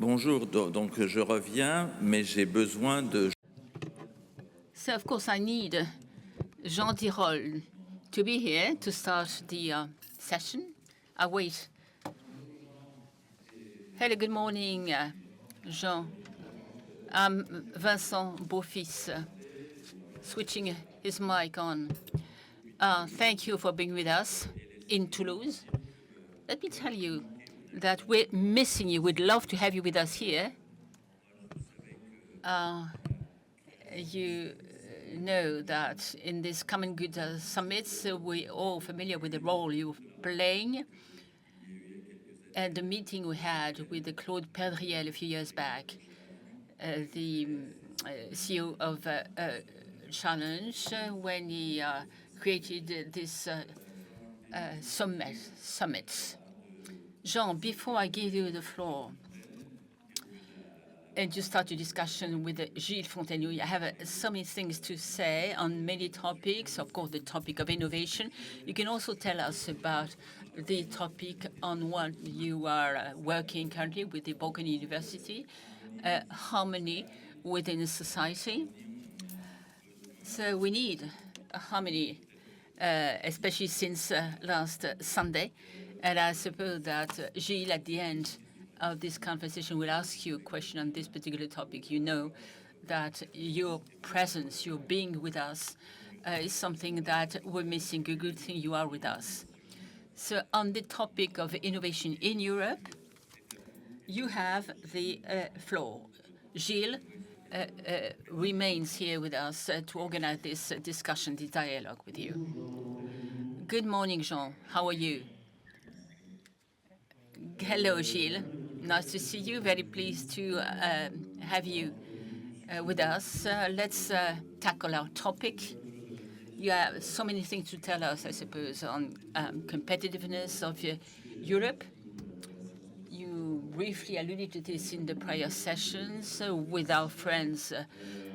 Bonjour, donc je reviens, mais j'ai besoin de... So, of course, I need Jean Tirole to be here to start the session. I wait. Hello, good morning, Jean. I'm Vincent Beaufils, switching his mic on. Thank you for being with us in Toulouse. Let me tell you that we're missing you. We'd love to have you with us here. You know that in this Common Good summits, we're all familiar with the role you're playing. And the meeting we had with Claude Perdriel a few years back, the CEO of Challenge, when he created this summit. Jean, before I give you the floor, and to start a discussion with Gilles Fontaine, I have so many things to say on many topics. Of course, the topic of innovation. You can also tell us about the topic on what you are working currently with the Bourgogne University, harmony within society. So we need harmony, especially since last Sunday. And I suppose that Gilles, at the end of this conversation, will ask you a question on this particular topic. You know that your presence, your being with us, is something that we're missing. A good thing you are with us. So on the topic of innovation in Europe, you have the floor. Gilles remains here with us to organize this discussion, this dialogue with you. Good morning, Jean. How are you? Hello, Gilles. Nice to see you. Very pleased to have you with us. Let's tackle our topic. You have so many things to tell us, I suppose, on competitiveness of Europe. You briefly alluded to this in the prior sessions with our friends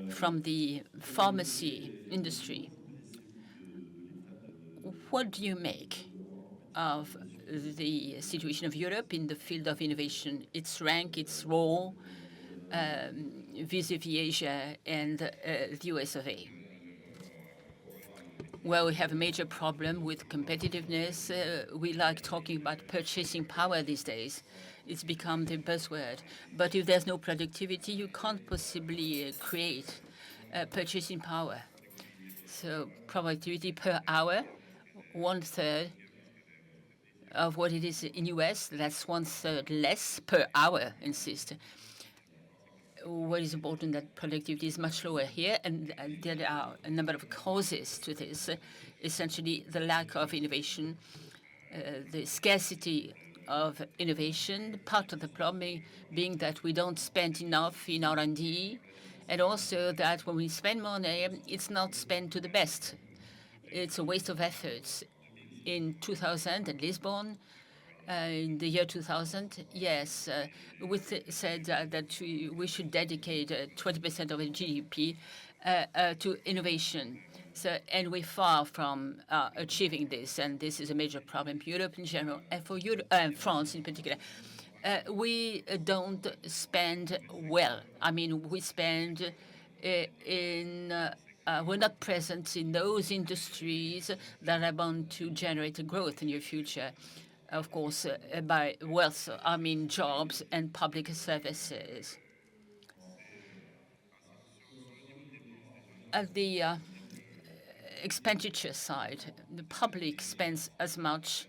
from the pharmacy industry. What do you make of the situation of Europe in the field of innovation, its rank, its role vis-à-vis Asia and the US of A? Well, we have a major problem with competitiveness. We like talking about purchasing power these days. It's become the buzzword. But if there's no productivity, you can't possibly create purchasing power. So productivity per hour, 1/3 of what it is in US. That's 1/3 less per hour, insist. What is important that productivity is much lower here, and there are a number of causes to this. Essentially, the lack of innovation, the scarcity of innovation. Part of the problem being that we don't spend enough in R&D, and also that when we spend money, it's not spent to the best. It's a waste of efforts. In 2000 at Lisbon, in the year 2000, yes, we said that we should dedicate 20% of the GDP to innovation. So, and we're far from achieving this, and this is a major problem for Europe in general, and for Europe, France in particular. We don't spend well. I mean, we spend we're not present in those industries that are bound to generate growth in your future. Of course, by wealth, I mean jobs and public services. At the expenditure side, the public spends as much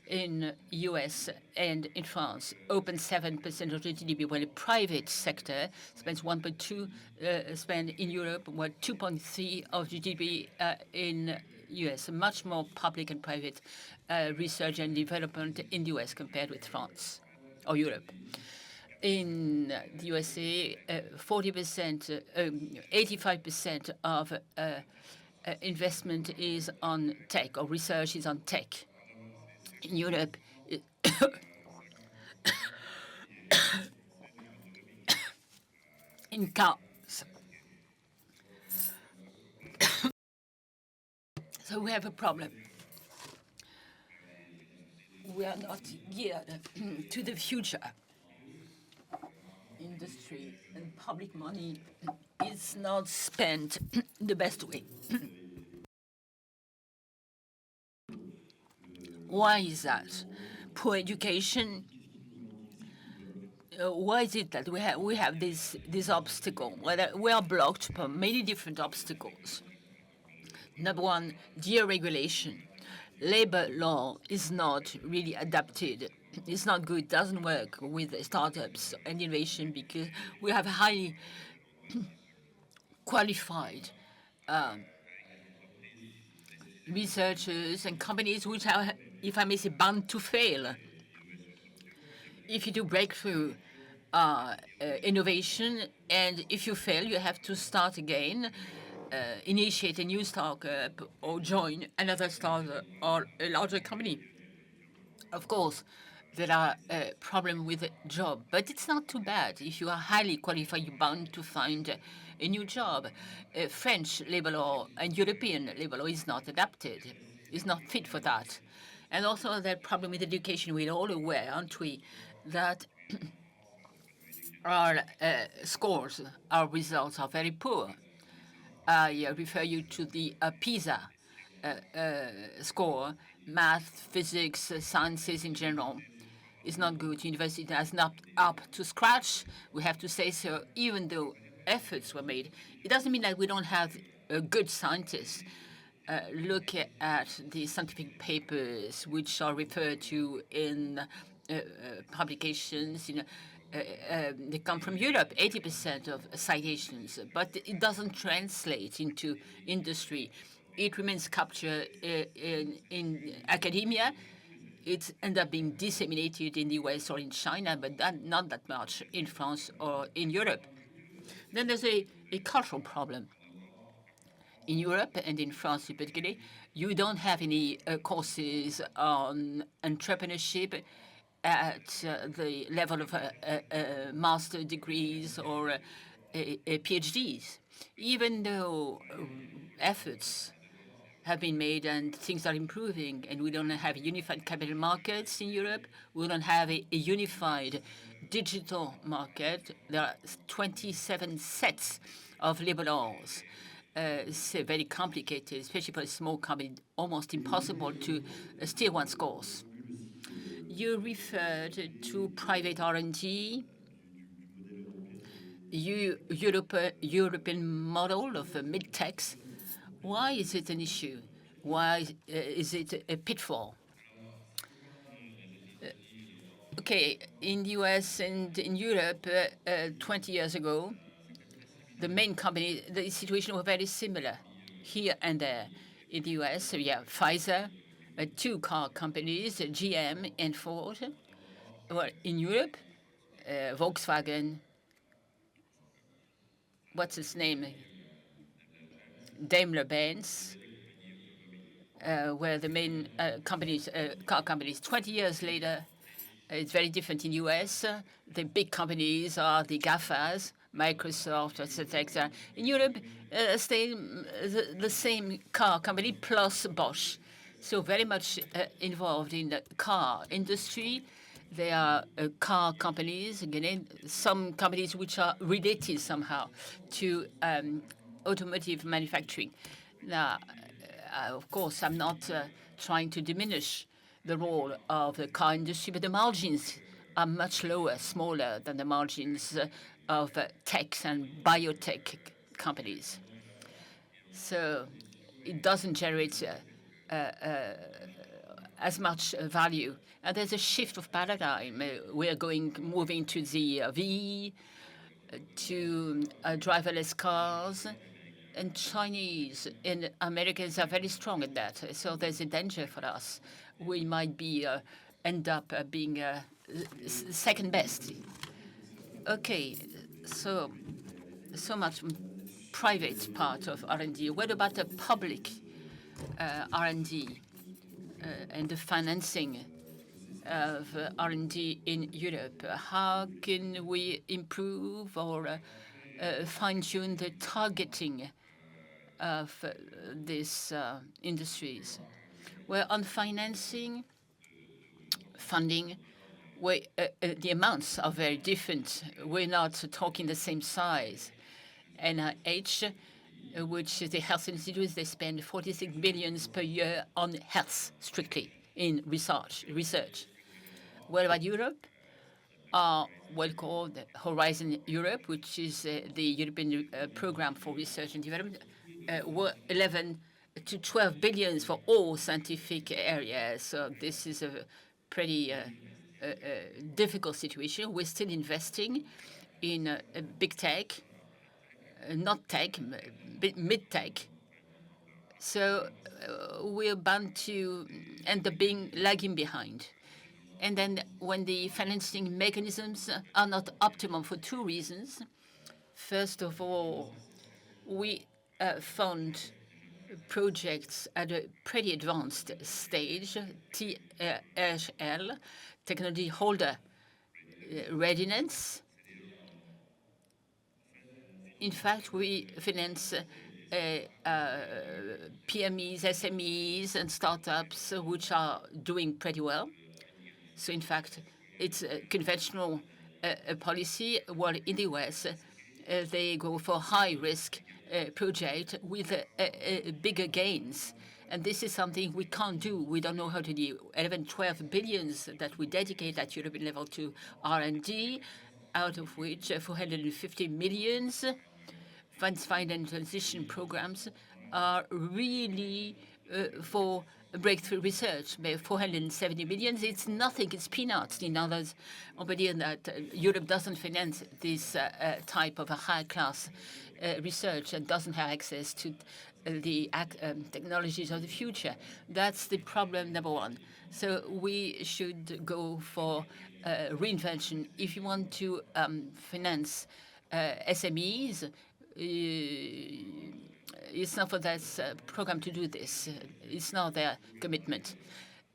in US and in France, open 7% of the GDP, while the private sector spends 1.2, spend in Europe, what 2.3 of GDP in US, much more public and private research and development in the US compared with France or Europe. In the USA, 40%, 85% of investment is on tech, or research is on tech. In Europe, in cars. So we have a problem. We are not geared to the future. industry and public money is not spent the best way. Why is that? Poor education. Why is it that we have this obstacle? Whether we are blocked by many different obstacles. Number one, deregulation. Labor law is not really adapted. It's not good. Doesn't work with startups and innovation because we have highly qualified researchers and companies which are, if I may say, bound to fail. If you do breakthrough innovation, and if you fail, you have to start again, initiate a new startup, or join another startup or a larger company. Of course, there are problems with the job, but it's not too bad. If you are highly qualified, you're bound to find a new job. French labor law and European labor law is not adapted, is not fit for that. And also that problem with education, we're all aware, aren't we, that our scores, our results are very poor. I refer you to the PISA score. Math, physics, sciences in general is not good. University is not up to scratch. We have to say so, even though efforts were made. It doesn't mean that we don't have good scientists. Look at the scientific papers which are referred to in publications. They come from Europe, 80% of citations, but it doesn't translate into industry. It remains captured in academia. It ends up being disseminated in the US or in China, but not that much in France or in Europe. Then there's a cultural problem. In Europe and in France in particular, you don't have any courses on entrepreneurship at the level of master degrees or PhDs, even though efforts have been made and things are improving, and we don't have unified capital markets in Europe. We don't have a unified digital market. There are 27 sets of labor laws. It's very complicated, especially for a small company, almost impossible to steer one's course. You referred to private R&D, European model of mid-techs. Why is it an issue? Why is it a pitfall? Okay, in the US and in Europe, 20 years ago, the main company, the situation was very similar here and there. In the US, we have Pfizer, two car companies, GM and Ford. Well, in Europe, Volkswagen, what's its name? Daimler-Benz, were the main companies, car companies. 20 years later, it's very different in US. The big companies are the GAFAs, Microsoft, etc. In Europe, the same car company plus Bosch. So very much involved in the car industry. There are car companies, again, some companies which are related somehow to automotive manufacturing. Now, of course, I'm not trying to diminish the role of the car industry, but the margins are much lower, smaller than the margins of tech and biotech companies. So it doesn't generate as much value. And there's a shift of paradigm. We are moving to the V, to driverless cars, and Chinese and Americans are very strong at that. So there's a danger for us. We might be end up being second best. Okay, so much private part of R&D. What about the public R&D and the financing of R&D in Europe? How can we improve or fine-tune the targeting of these industries? Well, on funding, The amounts are very different. We're not talking the same size. NIH, which is the health institute, they spend 46 billions per year on health, strictly in research. What about Europe? Well called Horizon Europe, which is the European program for research and development, were 11 to 12 billions for all scientific areas. So this is a pretty difficult situation. We're still investing in big tech, not tech, mid-tech. So we're bound to end up being lagging behind. And then when the financing mechanisms are not optimum for two reasons. First of all, we fund projects at a pretty advanced stage, THL, technology holder readiness. In fact, we finance PMEs, SMEs, and startups which are doing pretty well. So in fact, it's a conventional policy. While in the US, they go for high-risk project with bigger gains. And this is something we can't do. We don't know how to do. 11, 12 billions that we dedicate at European level to R&D, out of which 450 millions funds find and transition programs are really for breakthrough research. 470 million, it's nothing, it's peanuts. In others, nobody in that Europe doesn't finance this type of a high-class research and doesn't have access to the technologies of the future. That's the problem number one. So we should go for reinvention. If you want to finance SMEs, it's not for that program to do this. It's not their commitment.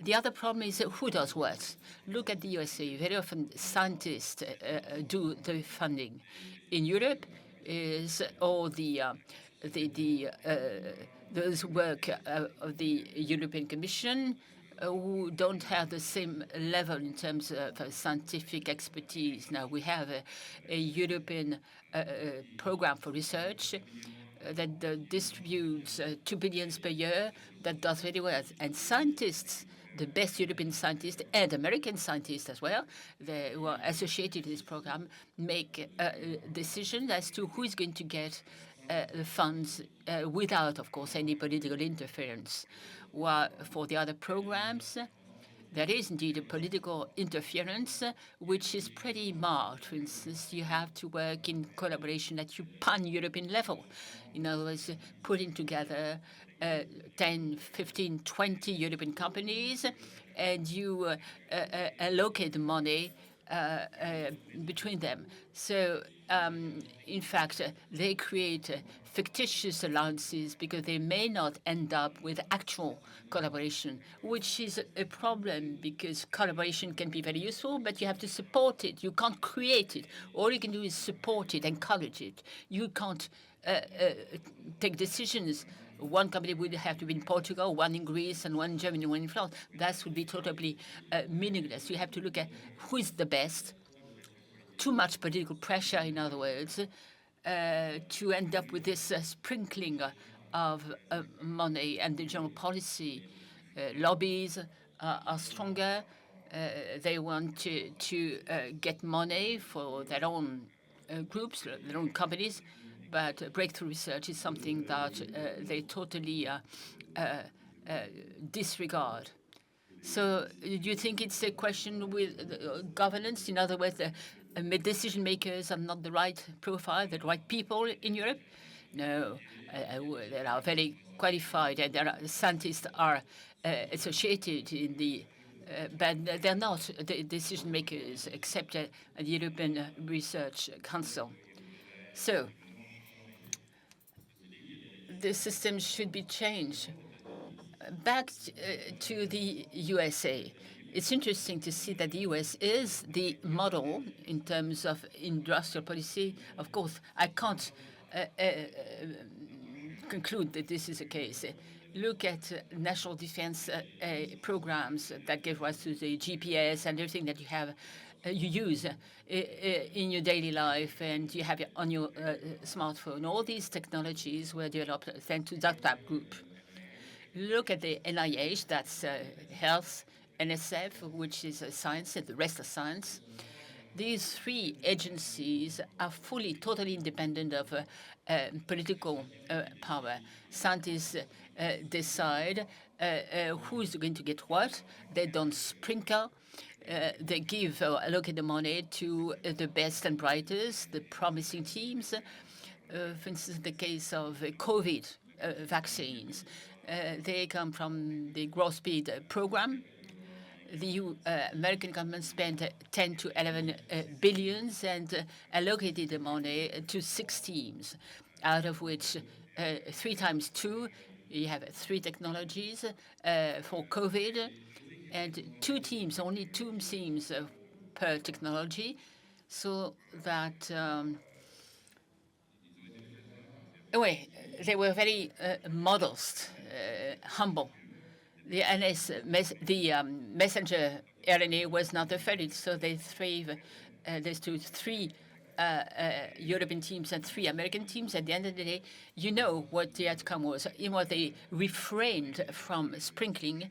The other problem is who does what. Look at the USA. Very often scientists do the funding. In Europe, is all those who work of the European Commission who don't have the same level in terms of scientific expertise. Now, we have a European program for research that distributes 2 billion per year, that does very well. And scientists, the best European scientists and American scientists as well, who are associated with this program, make decisions as to who is going to get the funds without, of course, any political interference. While for the other programs, there is indeed a political interference, which is pretty marked. For instance, you have to work in collaboration at your pan-European level. In other words, putting together 10, 15, 20 European companies, and you allocate the money between them. So, in fact, they create fictitious alliances because they may not end up with actual collaboration, which is a problem because collaboration can be very useful, but you have to support it. You can't create it. All you can do is support it, encourage it. You can't take decisions. One company would have to be in Portugal, one in Greece, and one in Germany, one in France. That would be totally meaningless. You have to look at who is the best. Too much political pressure, in other words, to end up with this sprinkling of money, and the general policy lobbies are stronger. They want to get money for their own groups, their own companies, but breakthrough research is something that they totally disregard. So do you think it's a question with governance? In other words, decision makers are not the right profile, the right people in Europe? No, they are very qualified, and there are, scientists are associated in the, but they're not the decision makers except at the European Research Council. So the system should be changed. Back to the USA. It's interesting to see that the US is the model in terms of industrial policy. Of course, I can't conclude that this is the case. Look at national defense programs that give rise to the GPS and everything that you use in your daily life, and you have it on your smartphone. All these technologies were developed thanks to that group. Look at the NIH, that's health, NSF, which is science, and the rest of science. These three agencies are fully, totally independent of political power. Scientists decide who's going to get what. They don't sprinkle. They give or allocate the money to the best and brightest, the promising teams. For instance, in the case of COVID vaccines, they come from the growth speed program. The American government spent 10 to 11 billions and allocated the money to 6 teams, out of which 3 times 2, you have 3 technologies for COVID, and 2 teams, only 2 teams per technology, so that anyway, they were very modest, humble. The messenger RNA was not affected, so they thrive. There's 3 European teams and 3 American teams. At the end of the day, you know what the outcome was. They refrained from sprinkling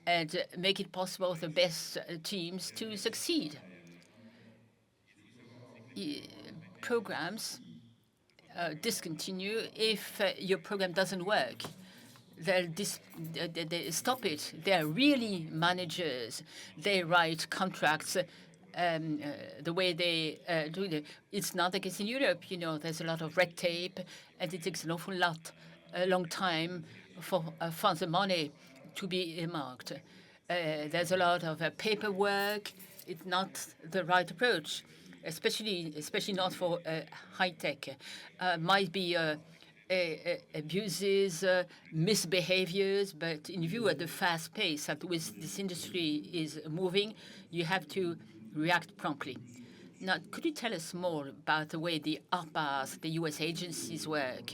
and make it possible for the best teams to succeed. Programs discontinue if your program doesn't work. They stop it. They're really managers. They write contracts the way they do it. It's not the case in Europe. There's a lot of red tape, and it takes an awful lot, a long time for funds and money to be earmarked. There's a lot of paperwork. It's not the right approach, especially not for high tech. Might be abuses, misbehaviors, but in view of the fast pace at which this industry is moving, you have to react promptly. Now, could you tell us more about the way the ARPAs, the U.S. agencies, work?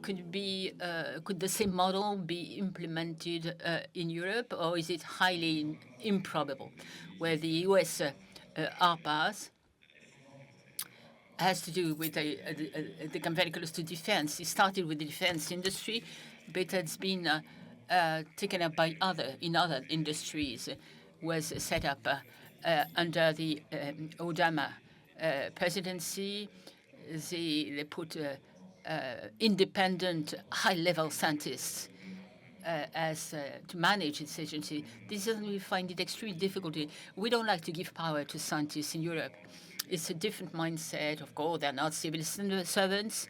Could the same model be implemented in Europe, or is it highly improbable, where the U.S. ARPAs has to do with the very close to defense? It started with the defense industry, but it's been taken up by other industries. Was set up under the Obama presidency. They put independent, high-level scientists to manage this agency. This is we find it extremely difficult. We don't like to give power to scientists in Europe. It's a different mindset. Of course, they're not civil servants,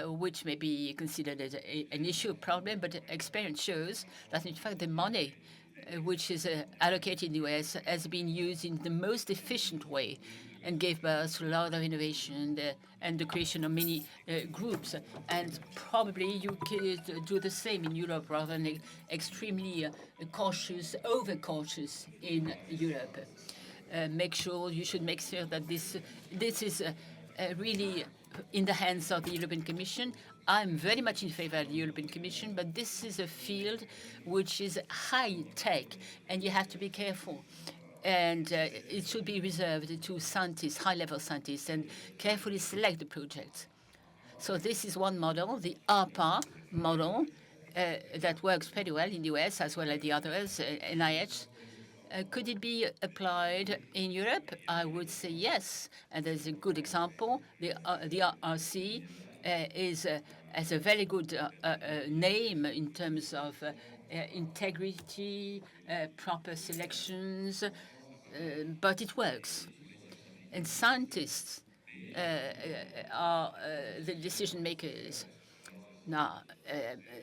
which may be considered as an issue, problem, but experience shows that, in fact, the money which is allocated in the US has been used in the most efficient way and gave birth to a lot of innovation and the creation of many groups. And probably you could do the same in Europe rather than extremely cautious, over-cautious in Europe. You should make sure that this is really in the hands of the European Commission. I'm very much in favor of the European Commission, but this is a field which is high tech, and you have to be careful. And it should be reserved to scientists, high-level scientists, and carefully select the projects. So this is one model, the ARPA model, that works pretty well in the US as well as the others, NIH. Could it be applied in Europe? I would say yes. And there's a good example. The RC has a very good name in terms of integrity, proper selections, but it works. And scientists are the decision makers. Now,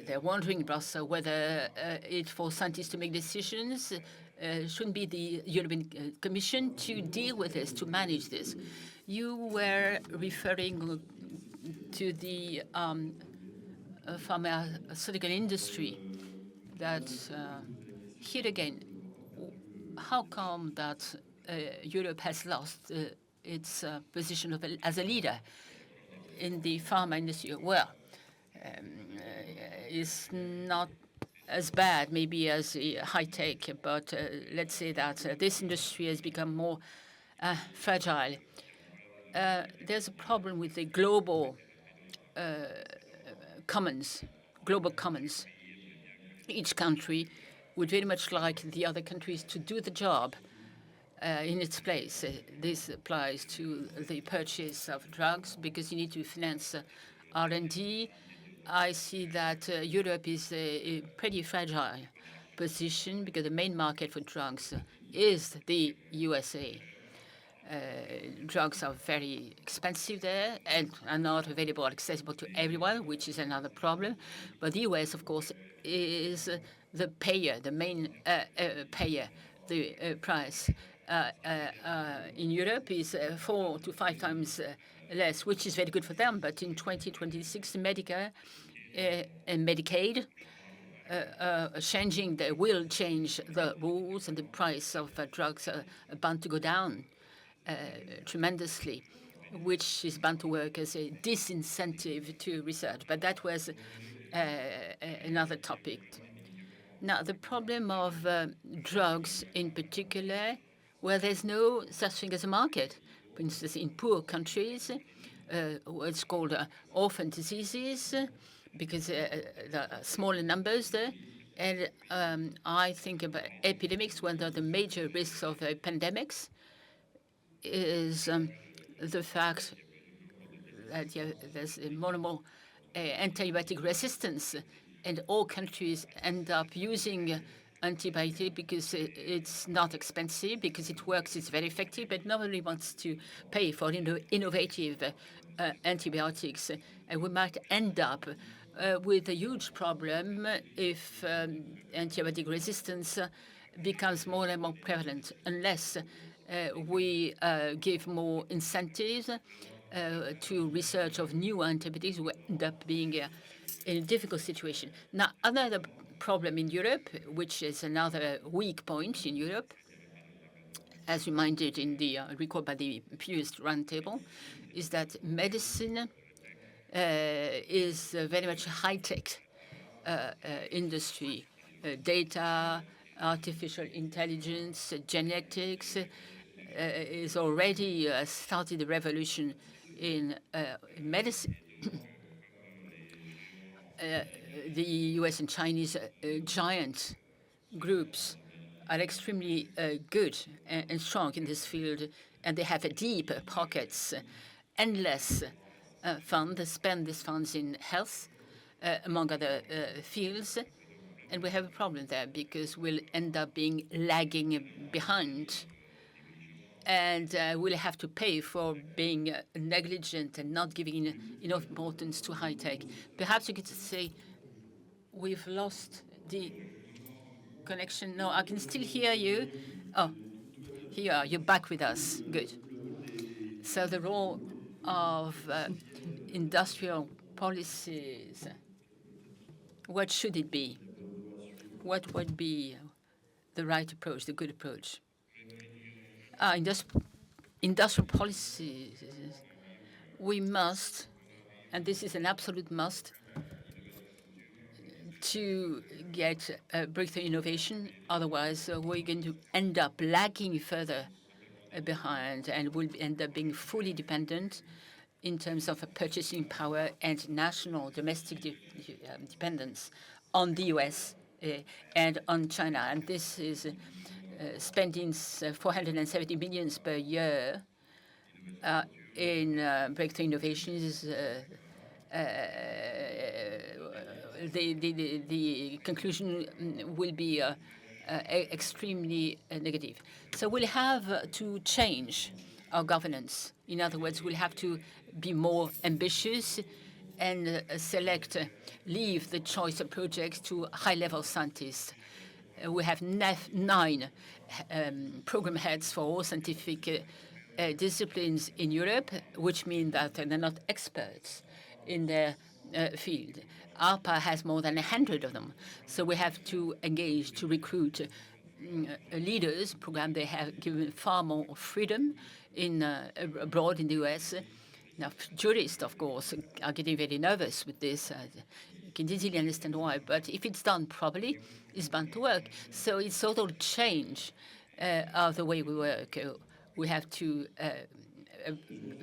they're wondering in Brussels whether for scientists to make decisions shouldn't be the European Commission to deal with this, to manage this. You were referring to the pharmaceutical industry. That here again, how come that Europe has lost its position as a leader in the pharma industry? Well, is not as bad, maybe as high tech, but let's say that this industry has become more fragile. There's a problem with the global commons, global commons. Each country would very much like the other countries to do the job in its place. This applies to the purchase of drugs because you need to finance R&D. I see that Europe is a pretty fragile position because the main market for drugs is the USA. Drugs are very expensive there and are not available or accessible to everyone, which is another problem. But the US, of course, is the payer, the main payer. The price in Europe is 4 to 5 times less, which is very good for them. But in 2026, Medicare and Medicaid will change the rules, and the price of drugs are bound to go down tremendously, which is bound to work as a disincentive to research. But that was another topic. Now, the problem of drugs in particular, where there's no such thing as a market. For instance, in poor countries, it's called orphan diseases because there are smaller numbers there. And I think about epidemics, when there are the major risks of pandemics, is the fact that there's more and more antibiotic resistance, and all countries end up using antibiotic because it's not expensive, because it works, it's very effective, but nobody wants to pay for innovative antibiotics. And we might end up with a huge problem if antibiotic resistance becomes more and more prevalent, unless we give more incentives to research of new antibiotics. We end up being in a difficult situation. Now, another problem in Europe, which is another weak point in Europe, as reminded in the record by the previous roundtable, is that medicine is very much a high-tech industry. Data, artificial intelligence, genetics is already started the revolution in medicine. The US and Chinese giant groups are extremely good and strong in this field, and they have deep pockets, endless funds. They spend these funds in health, among other fields. And we have a problem there because we'll end up being lagging behind, and we'll have to pay for being negligent and not giving enough importance to high tech. Perhaps you could say we've lost the connection. No, I can still hear you. Oh, here you are. You're back with us. Good. So the role of industrial policies, what should it be? What would be the right approach, the good approach? Industrial policies, we must, and this is an absolute must, to get breakthrough innovation. Otherwise, we're going to end up lagging further behind, and we'll end up being fully dependent in terms of purchasing power and national domestic dependence on the US and on China. And this is spending 470 million per year in breakthrough innovations. The conclusion will be extremely negative. So we'll have to change our governance. In other words, we'll have to be more ambitious and leave the choice of projects to high-level scientists. We have 9 program heads for all scientific disciplines in Europe, which means that they're not experts in their field. ARPA has more than 100 of them. So we have to engage to recruit leaders. Program they have given far more freedom abroad in the US. Now, jurists, of course, are getting very nervous with this. You can easily understand why. But if it's done properly, it's bound to work. So it's sort of change of the way we work. We have to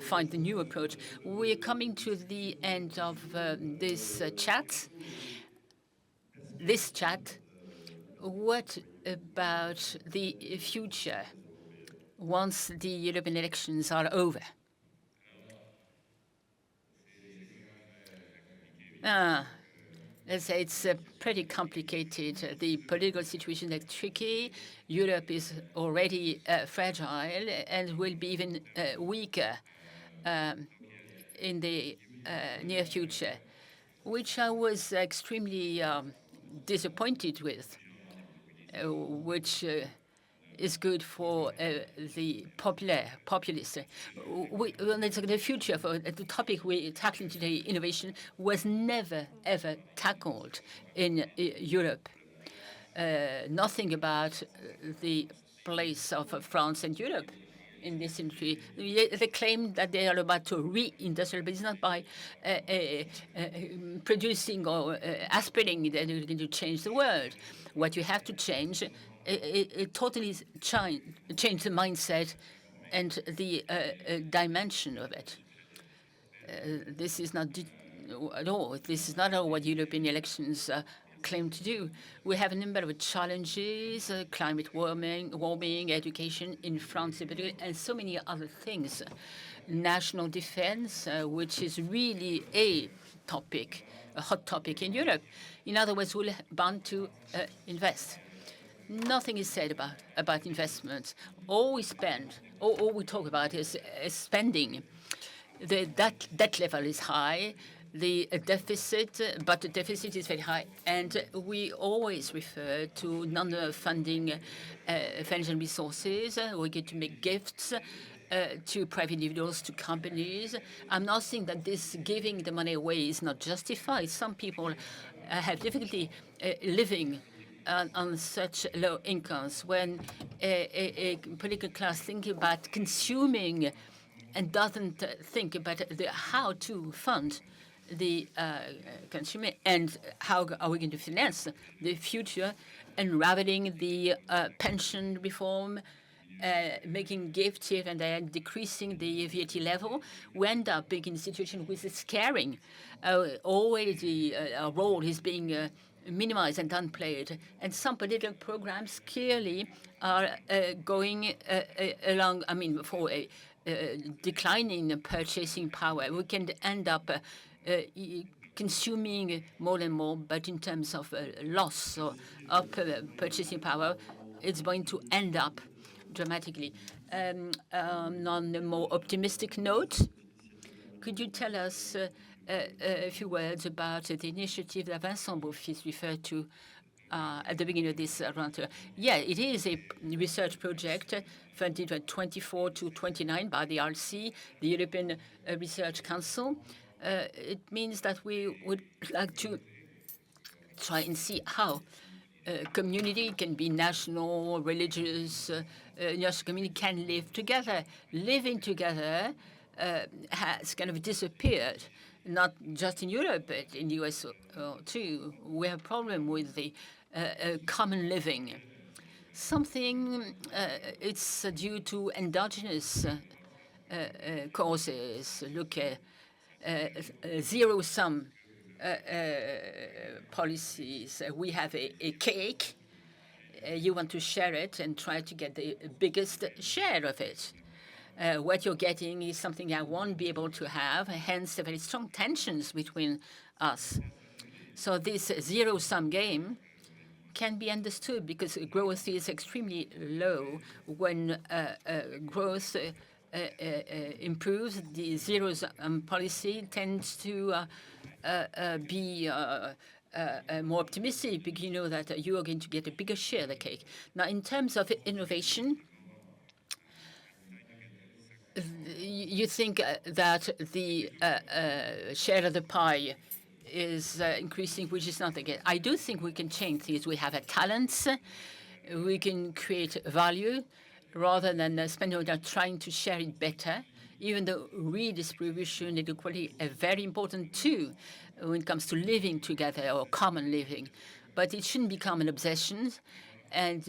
find a new approach. We're coming to the end of this chat. What about the future once the European elections are over? Let's say it's pretty complicated. The political situation is tricky. Europe is already fragile and will be even weaker in the near future, which I was extremely disappointed with, which is good for the populace. When it's the future for the topic we're tackling today, innovation, was never, ever tackled in Europe. Nothing about the place of France and Europe in this industry. They claim that they are about to re-industrialize, but it's not by producing or aspirating that you're going to change the world. What you have to change, it totally change the mindset and the dimension of it. This is not at all. This is not all what European elections claim to do. We have a number of challenges: climate warming, education in France in particular, and so many other things. National defense, which is really a hot topic in Europe. In other words, we're bound to invest. Nothing is said about investments. All we talk about is spending. The debt level is high. The deficit, but the deficit is very high, and we always refer to non-funding financial resources. We get to make gifts to private individuals, to companies. I'm not saying that this giving the money away is not justified. Some people have difficulty living on such low incomes when a political class thinks about consuming and doesn't think about how to fund the consumer and how are we going to finance the future, unraveling the pension reform, making gifts here and there, decreasing the VAT level. We end up being in a situation which is scaring. Already our role is being minimized and downplayed. And some political programs clearly are going along, for a declining purchasing power. We can end up consuming more and more, but in terms of loss of purchasing power, it's going to end up dramatically. On a more optimistic note, could you tell us a few words about the initiative that Vincent Beaufils referred to at the beginning of this round? Yeah, it is a research project funded from 24 to 29 by the RC, the European Research Council. It means that we would like to try and see how community can be national, religious, national community can live together. Living together has kind of disappeared, not just in Europe, but in the US too. We have a problem with the common living. Something it's due to endogenous causes. Look, zero-sum policies. We have a cake. You want to share it and try to get the biggest share of it. What you're getting is something I won't be able to have, hence the very strong tensions between us. So this zero-sum game can be understood because growth is extremely low. When growth improves, the zero-sum policy tends to be more optimistic because you know that you are going to get a bigger share of the cake. Now, in terms of innovation, you think that the share of the pie is increasing, which is not the case. I do think we can change things. We have talents. We can create value rather than spending on trying to share it better. Even though redistribution and equality are very important too when it comes to living together or common living. But it shouldn't become an obsession, and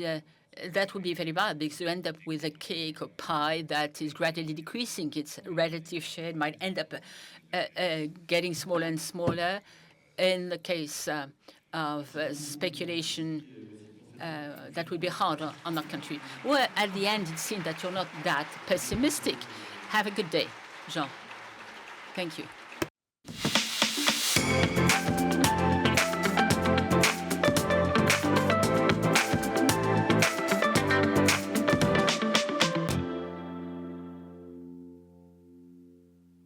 that would be very bad because you end up with a cake or pie that is gradually decreasing. Its relative share it might end up getting smaller and smaller. In the case of speculation, that would be hard on our country. Well, at the end, it seems that you're not that pessimistic. Have a good day, Jean. Thank you.